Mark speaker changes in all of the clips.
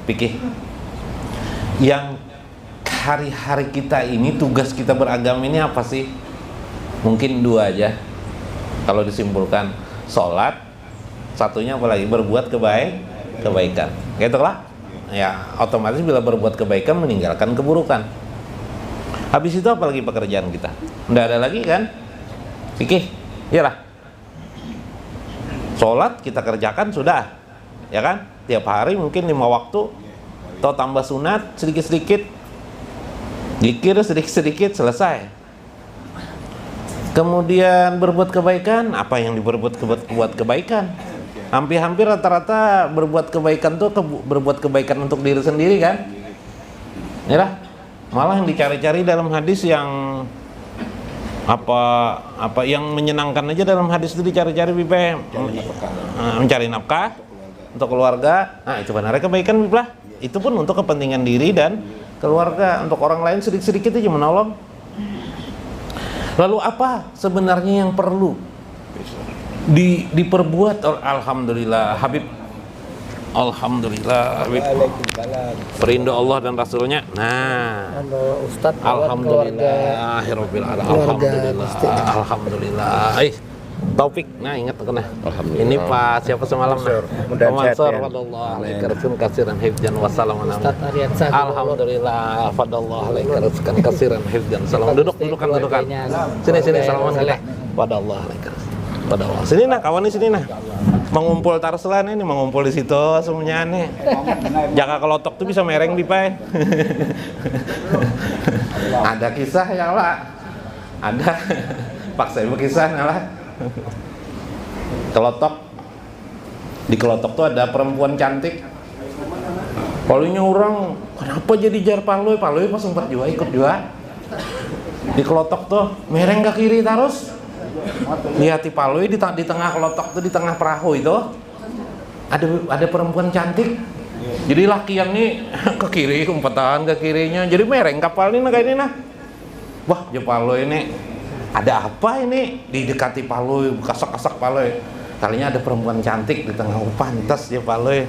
Speaker 1: Pikir yang hari-hari kita ini, tugas kita beragama ini apa sih? Mungkin dua aja kalau disimpulkan. Sholat, satunya apalagi berbuat kebaikan. Gitu lah. Ya otomatis bila berbuat kebaikan meninggalkan keburukan. Habis itu apalagi pekerjaan kita? Nggak ada lagi kan? Fikih, iyalah. Sholat kita kerjakan sudah, ya kan? Tiap hari mungkin 5 waktu, atau tambah sunat sedikit-sedikit, zikir sedikit-sedikit, selesai. Kemudian berbuat kebaikan, apa yang buat kebaikan? Hampir-hampir rata-rata berbuat kebaikan tuh berbuat kebaikan untuk diri sendiri kan? Ya, malah yang dicari-cari dalam hadis yang apa yang menyenangkan aja dalam hadis itu dicari-cari Bipe, mencari nafkah untuk keluarga. Nah itu benar kebaikan Bipe, itu pun untuk kepentingan diri dan keluarga, untuk orang lain sedikit-sedikit aja menolong. Lalu apa sebenarnya yang perlu diperbuat? Alhamdulillah Habib, alhamdulillah Habib, perindo Allah dan Rasulnya. Nah,
Speaker 2: Ustadz,
Speaker 1: alhamdulillah, alhamdulillah. Taufik, nah ingat kena. Ini Pak siapa semalam? Mansur, fadallah alaikum kasiran hifdzan wa salaman. Alhamdulillah, fadallah alaikum kasiran hifdzan salam. Dudukan. Sini salaman kita. Fadallah alaikum. Fadallah. Sini nah kawan di sini nah. Mengumpul Tarselan ini, mengumpul di situ semuanya nih. Jaga kelotok tuh bisa mereng Bipai. Ada kisah ya lah. Ada. Pak saya berkisah lah. Kelotok, di kelotok tuh ada perempuan cantik. Palunya orang, kenapa jadi jar palui pas sempat juga ikut juga. Di kelotok tuh mereng ke kiri terus. Lihat di palui di tengah kelotok tuh, di tengah perahu itu ada perempuan cantik. Jadi laki yang nih ke kiri, umpetan ke kirinya. Jadi mereng kapal ini nah kayak ini nah. Wah, je palui ini. Ada apa ini? Didekati palui, kasak-kasak palui. Kalinya ada perempuan cantik di tengah, pantas ya palui.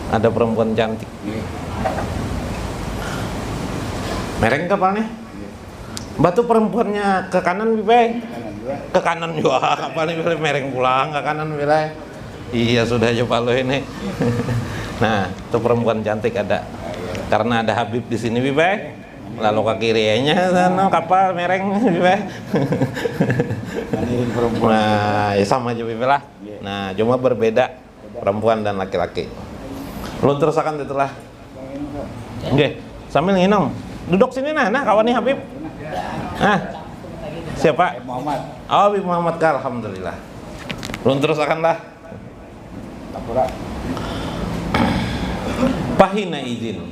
Speaker 1: Ada perempuan cantik. Mereng kapalnya. Batu perempuannya ke kanan Bibai. Ke kanan juga kapalnya mereng pulang ke kanan Bibai. Iya sudah aja palui ini. Nah, itu perempuan cantik ada. Karena ada Habib di sini Bibai. Lalu ke kirinya sana kapal mereng nah ya sama aja lah. Nah cuma berbeda perempuan dan laki-laki. Lu terusakan itulah. Oke, sambil nginum. Duduk sini nah kawan nih Habib. Nah siapa?
Speaker 3: Muhammad.
Speaker 1: Oh Habib Muhammad kah, alhamdulillah. Lu terusakan lah. Pahina izin.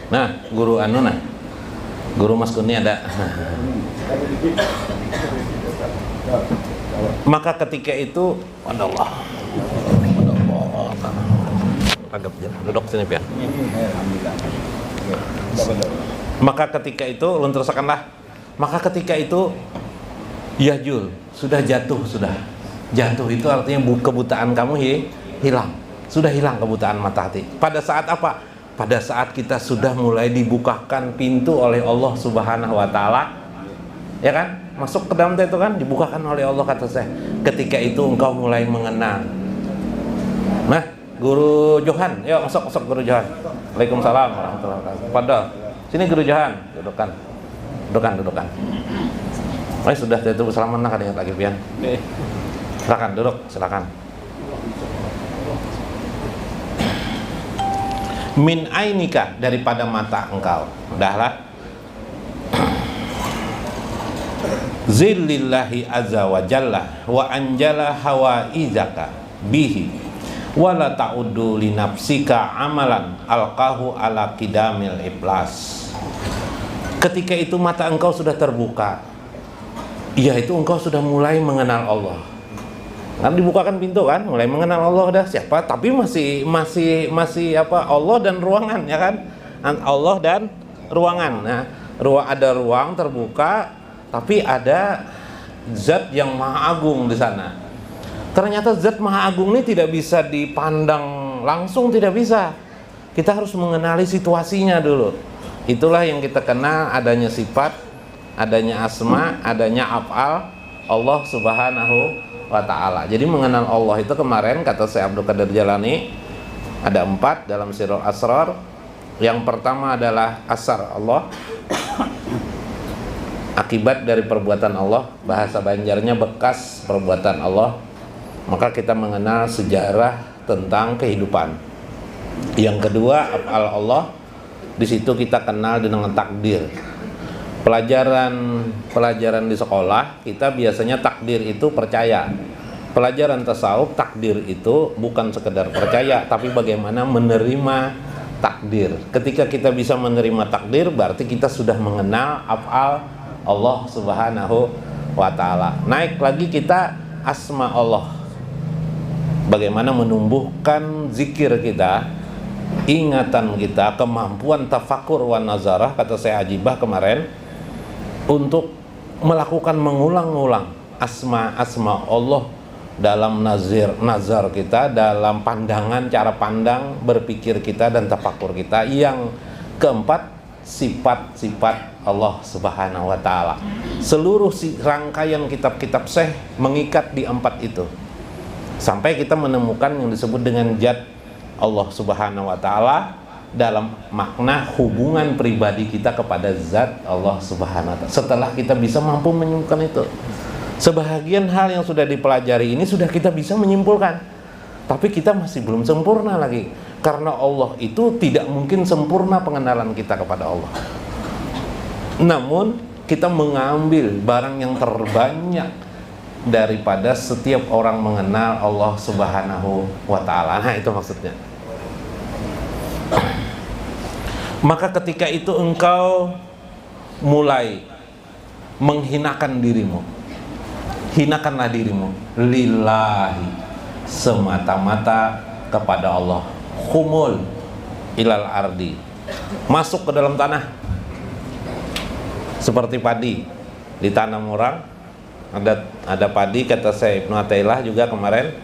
Speaker 1: Nah guru anu nah. Guru Mas Kurnia ada. Maka ketika itu, Allah. Agak duduk sini pian. Maka ketika itu, luntursakanlah. Maka ketika itu, ya Jul, sudah jatuh. Jatuh itu artinya kebutaan kamu hilang. Sudah hilang kebutaan mata hati. Pada saat apa? Pada saat kita sudah mulai dibukakan pintu oleh Allah Subhanahu wa Ta'ala, ya kan? Masuk ke dalam itu kan dibukakan oleh Allah, kata saya. Ketika itu engkau mulai mengenal. Nah, Guru Johan, yuk masuk Guru Johan. Waalaikumsalam warahmatullahi wabarakatuh. Padahal sini Guru Johan, dudukan. Oh sudah itu bersalaman nak ada yang lagi pian. Silakan duduk, silakan. Min ainika, daripada mata engkau. Udahlah. Zillillahi azza wa jalla wa anjala hawaizaka bihi wala ta'uddu li nafsika amalan alqahu ala qidamil iblas. Ketika itu mata engkau sudah terbuka, yaitu engkau sudah mulai mengenal Allah. Kan dibukakan pintu kan, mulai mengenal Allah dah siapa, tapi masih apa, Allah dan ruangan ya kan, Allah dan ruangan. Nah, ada ruang terbuka, tapi ada zat yang maha agung di sana. Ternyata zat maha agung ini tidak bisa dipandang langsung, tidak bisa. kita harus mengenali situasinya dulu. Itulah yang kita kenal adanya sifat, adanya asma, adanya af'al Allah Subhanahu wa ta'ala. Jadi mengenal Allah itu kemarin kata Syekh Abdul Qadir Jalani ada 4 dalam Sirrul Asrar. Yang pertama adalah asar Allah, akibat dari perbuatan Allah, bahasa Banjarnya bekas perbuatan Allah. Maka kita mengenal sejarah tentang kehidupan. Yang kedua af'al Allah, di situ kita kenal dengan takdir. Pelajaran di sekolah kita biasanya takdir itu percaya. Pelajaran tasawuf takdir itu bukan sekedar percaya, tapi bagaimana menerima takdir. Ketika kita bisa menerima takdir, berarti kita sudah mengenal af'al Allah Subhanahu wa ta'ala. Naik lagi kita asma Allah, bagaimana menumbuhkan zikir kita, ingatan kita, kemampuan tafakur wa nazarah, kata saya Ajibah kemarin, untuk melakukan mengulang-ulang asma-asma Allah dalam nazar kita, dalam pandangan, cara pandang, berpikir kita dan tafakur kita. Yang keempat, sifat-sifat Allah Subhanahu wa ta'ala. Seluruh rangkaian kitab-kitab Syekh mengikat di 4 itu sampai kita menemukan yang disebut dengan zat Allah Subhanahu wa ta'ala dalam makna hubungan pribadi kita kepada zat Allah Subhanahu wa ta'ala. Setelah kita bisa mampu menyimpulkan itu, sebahagian hal yang sudah dipelajari ini sudah kita bisa menyimpulkan, tapi kita masih belum sempurna lagi, karena Allah itu tidak mungkin sempurna pengenalan kita kepada Allah. Namun kita mengambil barang yang terbanyak daripada setiap orang mengenal Allah Subhanahu wa ta'ala. Nah, itu maksudnya. Maka ketika itu engkau mulai menghinakan dirimu, hinakanlah dirimu lillahi, semata-mata kepada Allah. Khumul ilal ardi, masuk ke dalam tanah seperti padi ditanam orang. Ada padi, kata saya Ibnu Athaillah juga kemarin,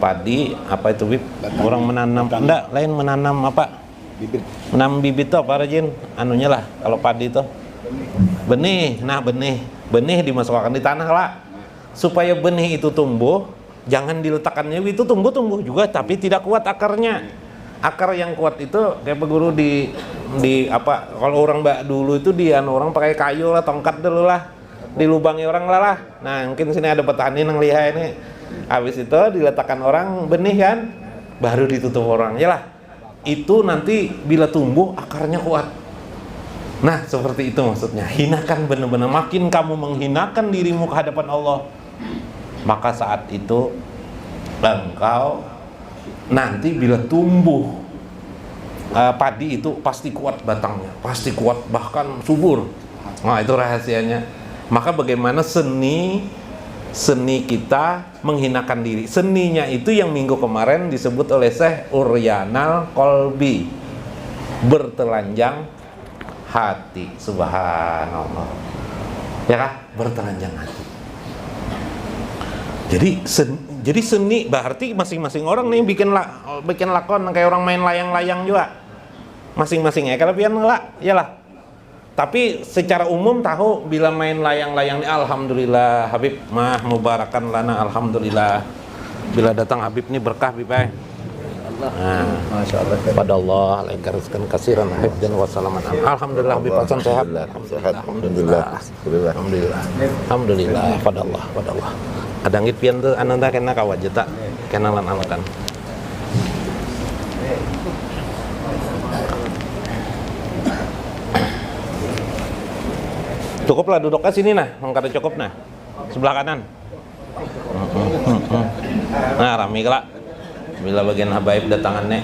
Speaker 1: padi apa itu Bib? Orang menanam, enggak, lain menanam apa? Bibit. Menanam bibit tuh apa Rajin? Anunya lah, kalau padi itu benih. Nah, benih dimasukkan di tanah lah, supaya benih itu tumbuh. Jangan diletakkannya itu tumbuh juga, tapi tidak kuat akarnya. Akar yang kuat itu kayak guru di apa, kalau orang mbak dulu itu orang pakai kayu lah, tongkat dulu lah, dilubangi orang lah. Nah, mungkin sini ada petani yang lihat ini. Habis itu diletakkan orang benih kan, baru ditutup orang. Yalah, itu nanti bila tumbuh akarnya kuat. Nah, seperti itu maksudnya. Hinakan benar-benar. Makin kamu menghinakan dirimu ke hadapan Allah, maka saat itu engkau nanti bila tumbuh padi itu pasti kuat batangnya, pasti kuat, bahkan subur. Nah, itu rahasianya. Maka bagaimana seni kita menghinakan diri. Seninya itu yang minggu kemarin disebut oleh Syekh Uryanal Kolbi, bertelanjang hati. Subhanallah, ya kah? Bertelanjang hati. Jadi seni berarti masing-masing orang nih bikin lakon kayak orang main layang-layang juga. Masing-masing ya, kelebihan lah, iyalah. Tapi secara umum tahu bila main layang-layang ini, alhamdulillah Habib mah mubarakan lana, alhamdulillah. Bila datang Habib ini berkah Habib. Nah, Masya Allah. Pada Allah alaikaruskan kasiran Habib dan wassalaman. Alhamdulillah Habib Hasan sehat. Alhamdulillah. Alhamdulillah. Pada Allah. Adangit pian tu ananda kena kawajeta kenalan alakan. Cukuplah duduknya sini nah, mengkata cukup nah. Sebelah kanan. Nah, rami kelak. Bila bagian habaib datangannya.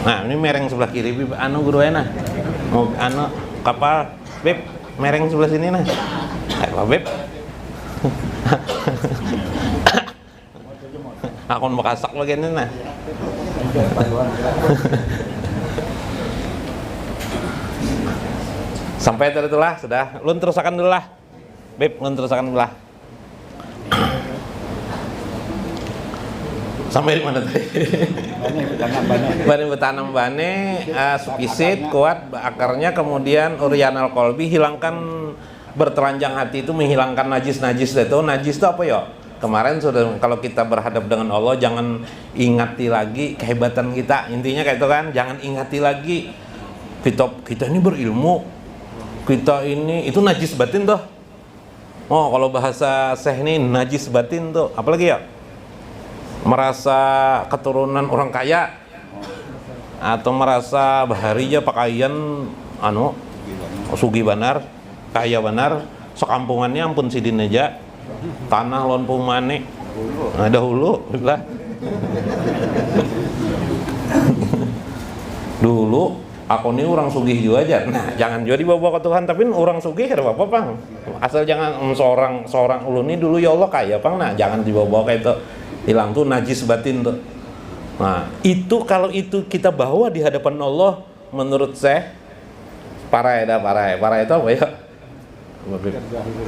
Speaker 1: Nah, ini mereng sebelah kiri Bib, anu guru enak. Mau anu kapal Bib, mereng sebelah sini nah. Ayo Bib. Aku mau kasak bagian ini nah. Sampai tadi itulah sudah. Lun terusakan dulu lah. Bib, lun terusakan dulu lah. Sampai di mana tadi? Bane betanam bane, sukisit, kuat akarnya, kemudian uryanal kolbi, hilangkan bertelanjang hati itu, menghilangkan najis-najis itu. Najis itu apa ya? Kemarin sudah, kalau kita berhadap dengan Allah jangan ingati lagi kehebatan kita. Intinya kayak itu kan, jangan ingati lagi kita ini berilmu, kita ini itu najis batin tuh. Oh, kalau bahasa Syekh ini najis batin tuh, apalagi ya? Merasa keturunan orang kaya atau merasa baharinya pakaian sugi banar, kaya banar, sekampungannya ampun sidin aja, tanah lon pumane dahulu lah. Dulu aku ini orang sugih juga aja. Nah, jangan juga dibawa ke Tuhan, tapi orang sugih ada apa pang, asal jangan seorang ulun ini dulu ya Allah kaya pang. Nah, jangan dibawa kayak itu, hilang tuh najis batin tuh. Nah, itu kalau itu kita bawa di hadapan Allah, menurut saya parah itu apa ya?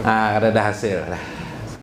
Speaker 1: Ada hasil.